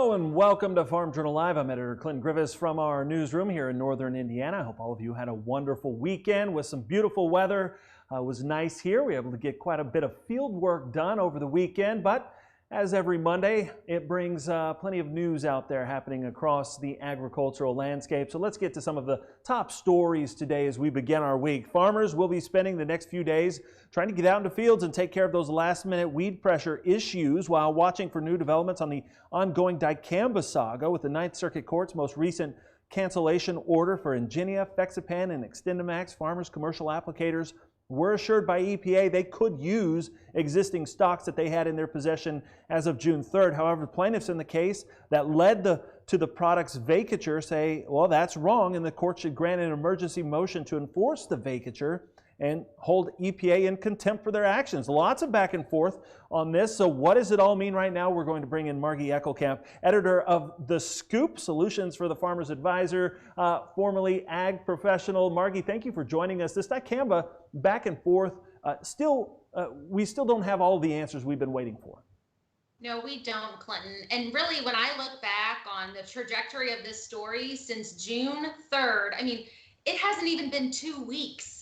Hello and welcome to Farm Journal Live. I'm editor Clinton Griffiths from our newsroom here in northern Indiana. I hope all of you had a wonderful weekend with some beautiful weather. It was nice here. We were able to get quite a bit of field work done over the weekend, but as every Monday, it brings plenty of news out there happening across the agricultural landscape. So let's get to some of the top stories today as we begin our week. Farmers will be spending the next few days trying to get out into fields and take care of those last-minute weed pressure issues while watching for new developments on the ongoing dicamba saga with the Ninth Circuit Court's most recent cancellation order for Ingenia, Fexapan, and Extendamax. Farmers, commercial applicators were assured by EPA they could use existing stocks that they had in their possession as of June 3rd. However, plaintiffs in the case that led to the product's vacature say, well, that's wrong, and the court should grant an emergency motion to enforce the vacature and hold EPA in contempt for their actions. Lots of back and forth on this. So what does it all mean right now? We're going to bring in Margie Eckelkamp, editor of The Scoop, Solutions for the Farmer's Advisor, formerly ag professional. Margie, thank you for joining us. This dicamba back and forth, we still don't have all the answers we've been waiting for. No, we don't, Clinton. And really, when I look back on the trajectory of this story since June 3rd, I mean, it hasn't even been 2 weeks.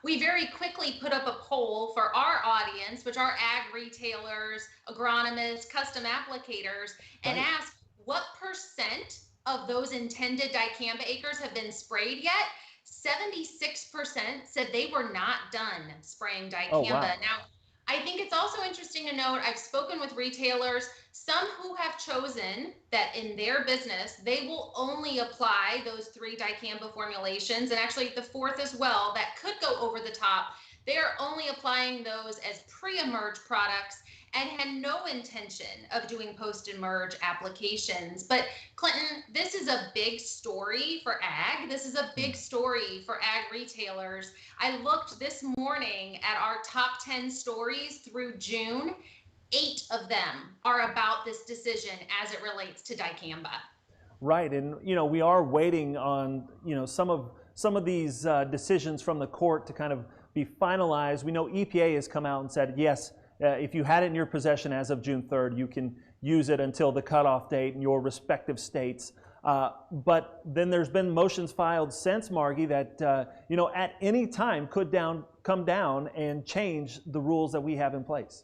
We very quickly put up a poll for our audience, which are ag retailers, agronomists, custom applicators, and asked what % of those intended dicamba acres have been sprayed yet. 76% said they were not done spraying dicamba. Oh, wow. Now, I think it's also interesting to note, I've spoken with retailers, some who have chosen that in their business, they will only apply those 3 dicamba formulations, and actually the 4th as well, that could go over the top. They're only applying those as pre-emerge products and had no intention of doing post-emerge applications. But Clinton, this is a big story for ag. This is a big story for ag retailers. I looked this morning at our top 10 stories through June. 8 of them are about this decision as it relates to dicamba. Right, and we are waiting on some of these decisions from the court to kind of be finalized. We know EPA has come out and said yes. If you had it in your possession as of June 3rd, you can use it until the cutoff date in your respective states. But then there's been motions filed since, Margie, that at any time could come down and change the rules that we have in place.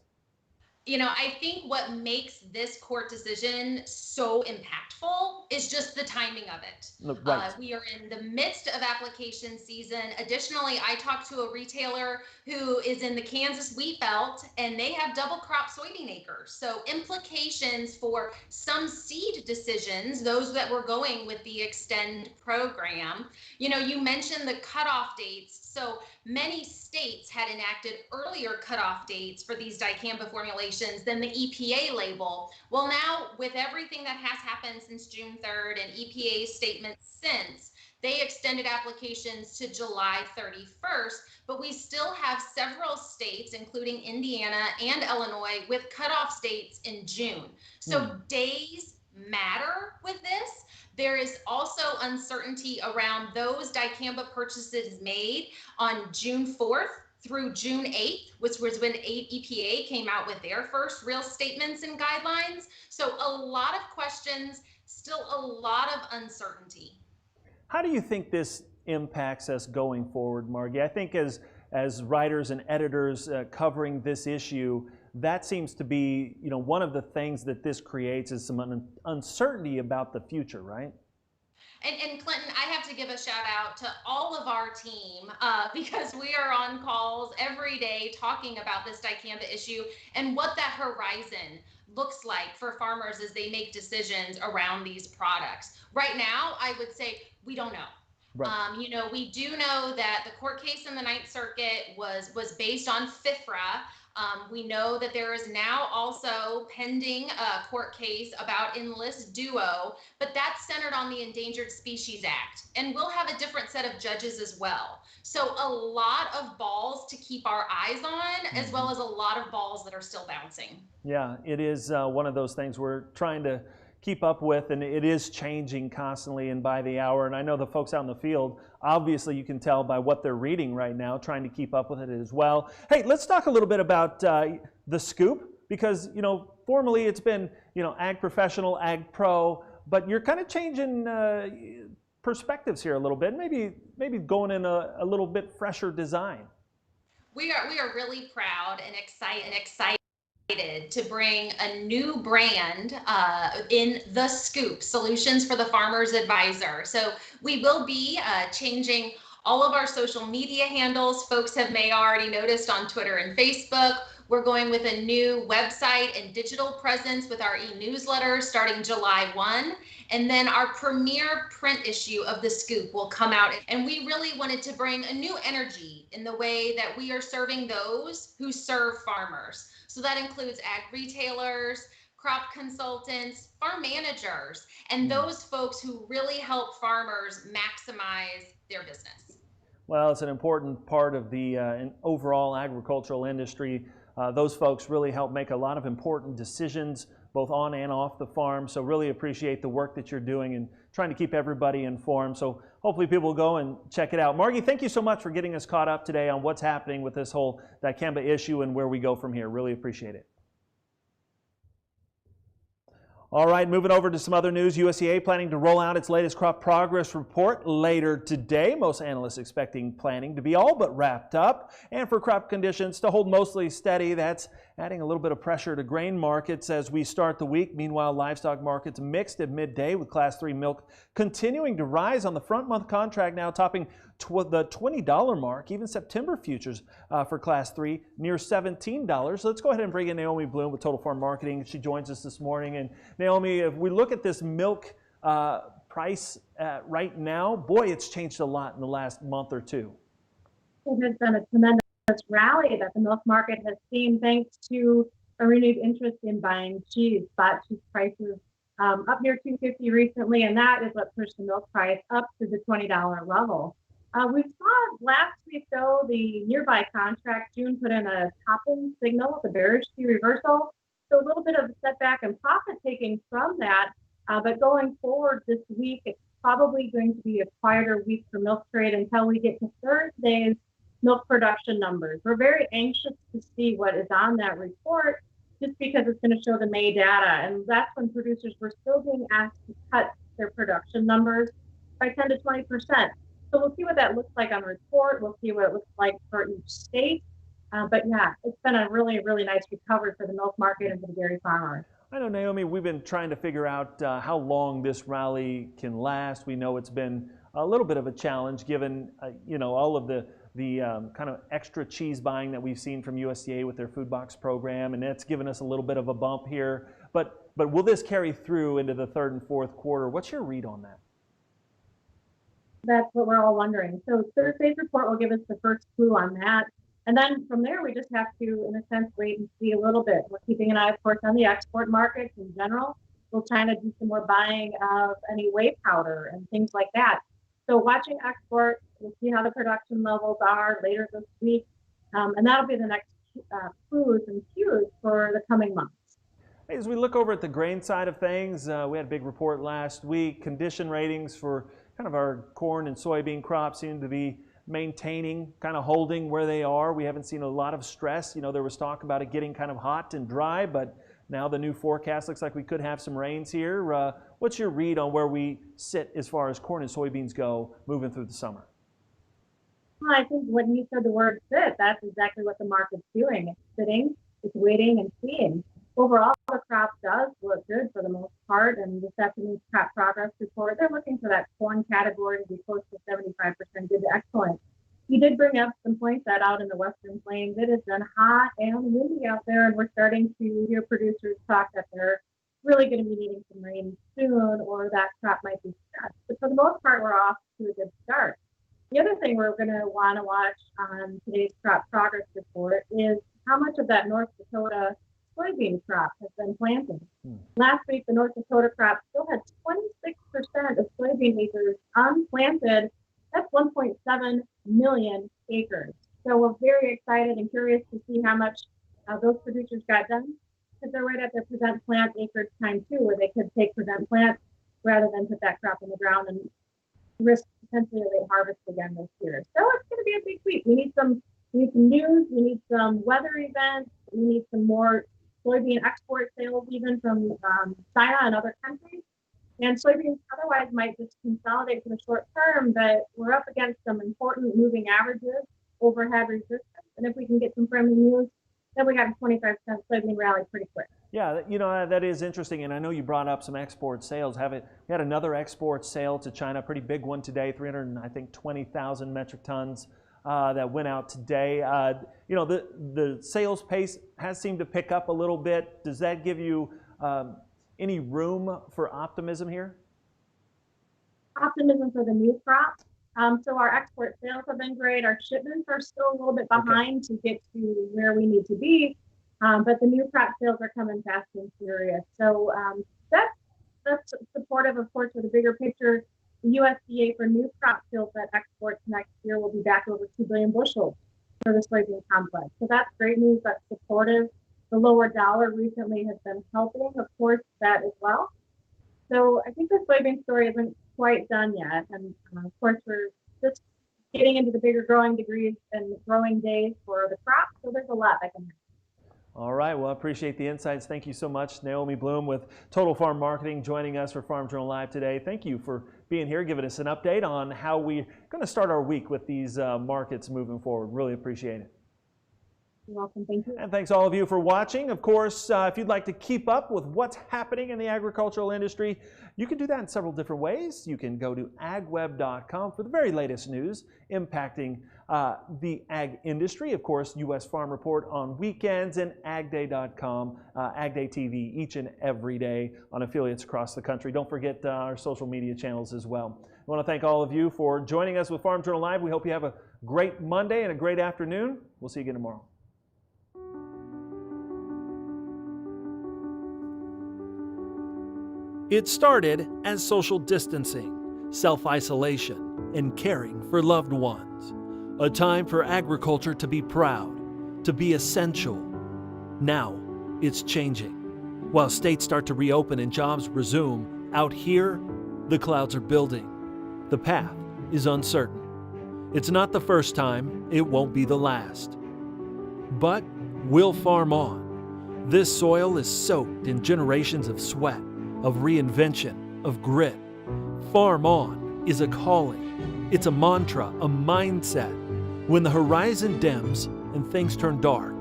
I think what makes this court decision so impactful is just the timing of it. Right. We are in the midst of application season. Additionally, I talked to a retailer who is in the Kansas wheat belt, and they have double crop soybean acres. So implications for some seed decisions, those that were going with the Extend program. You mentioned the cutoff dates. So many states had enacted earlier cutoff dates for these dicamba formulations than the EPA label. Well, now with everything that has happened since June 3rd and EPA's statement since, they extended applications to July 31st, but we still have several states, including Indiana and Illinois, with cutoff dates in June. So days matter with this. There is also uncertainty around those dicamba purchases made on June 4th through June 8th, which was when EPA came out with their first real statements and guidelines. So a lot of questions, still a lot of uncertainty. How do you think this impacts us going forward, Margie? I think as writers and editors covering this issue, that seems to be, one of the things that this creates is some uncertainty about the future, right? And Clinton, I have to give a shout out to all of our team because we are on calls every day talking about this dicamba issue and what that horizon looks like for farmers as they make decisions around these products. Right now, I would say we don't know. Right. We do know that the court case in the Ninth Circuit was based on FIFRA. We know that there is now also pending a court case about Enlist Duo, but that's centered on the Endangered Species Act, and we'll have a different set of judges as well. So a lot of balls to keep our eyes on, as well as a lot of balls that are still bouncing. Yeah, it is one of those things we're trying to keep up with, and it is changing constantly and by the hour. And I know the folks out in the field, obviously you can tell by what they're reading right now, trying to keep up with it as well. Hey, let's talk a little bit about The Scoop, because, formally it's been, ag professional, ag pro, but you're kind of changing perspectives here a little bit, maybe going in a little bit fresher design. We are really proud and excited to bring a new brand in the Scoop, Solutions for the Farmer's Advisor. So we will be changing all of our social media handles. Folks may already noticed on Twitter and Facebook. We're going with a new website and digital presence with our e-newsletter starting July 1. And then our premier print issue of the Scoop will come out. And we really wanted to bring a new energy in the way that we are serving those who serve farmers. So that includes ag retailers, crop consultants, farm managers, and those folks who really help farmers maximize their business. Well, it's an important part of the overall agricultural industry. Those folks really help make a lot of important decisions, both on and off the farm. So really appreciate the work that you're doing and trying to keep everybody informed. So hopefully people will go and check it out. Margie, thank you so much for getting us caught up today on what's happening with this whole dicamba issue and where we go from here. Really appreciate it. All right, moving over to some other news. USDA planning to roll out its latest crop progress report later today. Most analysts expecting planting to be all but wrapped up and for crop conditions to hold mostly steady. That's adding a little bit of pressure to grain markets as we start the week. Meanwhile, livestock markets mixed at midday with Class 3 milk continuing to rise on the front month contract, now topping the $20 mark. Even September futures for Class 3 near $17. So let's go ahead and bring in Naomi Bloom with Total Farm Marketing. She joins us this morning. And Naomi, if we look at this milk price right now, boy, it's changed a lot in the last month or two. It has been a tremendous rally that the milk market has seen thanks to a renewed interest in buying cheese. Spot cheese prices up near $2.50 recently, and that is what pushed the milk price up to the $20 level. We saw last week, though, the nearby contract, June, put in a topping signal with a bearish key reversal. So a little bit of a setback and profit taking from that. But going forward this week, it's probably going to be a quieter week for milk trade until we get to Thursday's milk production numbers. We're very anxious to see what is on that report just because it's going to show the May data. And that's when producers were still being asked to cut their production numbers by 10 to 20%. So we'll see what that looks like on the report. We'll see what it looks like for each state. But yeah, it's been a really, really nice recovery for the milk market and for the dairy farmers. I know, Naomi, we've been trying to figure out how long this rally can last. We know it's been a little bit of a challenge given, all of the kind of extra cheese buying that we've seen from USDA with their food box program, and that's given us a little bit of a bump here. But will this carry through into the third and fourth quarter? What's your read on that? That's what we're all wondering. So Thursday's report will give us the first clue on that. And then from there, we just have to, in a sense, wait and see a little bit. We're keeping an eye, of course, on the export markets in general. Will China do some more buying of any whey powder and things like that? So watching export, we'll see how the production levels are later this week. And that'll be the next clues and cues for the coming months. As we look over at the grain side of things, we had a big report last week. Condition ratings for kind of our corn and soybean crops seem to be maintaining, kind of holding where they are. We haven't seen a lot of stress. There was talk about it getting kind of hot and dry, but now the new forecast looks like we could have some rains here. What's your read on where we sit as far as corn and soybeans go moving through the summer? Well, I think when you said the word sit, that's exactly what the market's doing. It's sitting, it's waiting and seeing. Overall, the crop does look good for the most part, and this afternoon's crop progress report, they're looking for that corn category to be close to 75% good to excellent. You did bring up some points that out in the Western Plains, it has been hot and windy out there, and we're starting to hear producers talk that they're really going to be needing some rain soon, or that crop might be stressed. But for the most part, we're off to a good start. The other thing we're going to want to watch on today's crop progress report is how much of that North Dakota soybean crop has been planted. Last week, the North Dakota crop still had 26% of soybean acres unplanted. That's 1.7 million acres. So we're very excited and curious to see how much those producers got done, because they're right at their present plant acreage time too, where they could take present plant rather than put that crop in the ground and risk potentially a late harvest again this year. So it's going to be a big week. We need some news. We need some weather events. We need some more soybean export sales even from China and other countries. And soybeans otherwise might just consolidate for the short term, but we're up against some important moving averages, overhead resistance. And if we can get some friendly news, then we got a 25% soybean rally pretty quick. Yeah, you know, that is interesting. And I know you brought up some export sales. We had another export sale to China, a pretty big one today, 320,000 metric tons that went out today. You know, the sales pace has seemed to pick up a little bit. Does that give you any room for optimism here? Optimism for the new crop. So our export sales have been great. Our shipments are still a little bit behind to get to where we need to be. But the new crop sales are coming fast and furious. So that's supportive, of course, for the bigger picture. The USDA for new crop sales that exports next year will be back over 2 billion bushels for the soybean complex. So that's great news. That's supportive. The lower dollar recently has been helping, of course, that as well. So I think the soybean story isn't quite done yet. And of course, we're just getting into the bigger growing degrees and growing days for the crop. So there's a lot that can happen. All right, well, I appreciate the insights. Thank you so much. Naomi Bloom with Total Farm Marketing joining us for Farm Journal Live today. Thank you for being here, giving us an update on how we're going to start our week with these markets moving forward. Really appreciate it. You're welcome. Thank you. And thanks all of you for watching. Of course, if you'd like to keep up with what's happening in the agricultural industry, you can do that in several different ways. You can go to agweb.com for the very latest news impacting the ag industry. Of course, U.S. Farm Report on weekends, and agday.com, Ag Day TV each and every day on affiliates across the country. Don't forget our social media channels as well. I want to thank all of you for joining us with Farm Journal Live. We hope you have a great Monday and a great afternoon. We'll see you again tomorrow. It started as social distancing, self-isolation, and caring for loved ones. A time for agriculture to be proud, to be essential. Now, it's changing. While states start to reopen and jobs resume, out here, the clouds are building. The path is uncertain. It's not the first time, it won't be the last. But we'll farm on. This soil is soaked in generations of sweat, of reinvention, of grit. Farm on is a calling. It's a mantra, a mindset. When the horizon dims and things turn dark,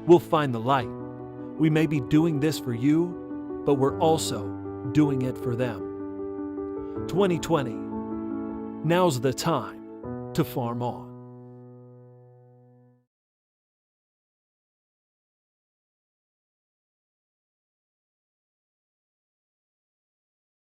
we'll find the light. We may be doing this for you, but we're also doing it for them. 2020, now's the time to farm on.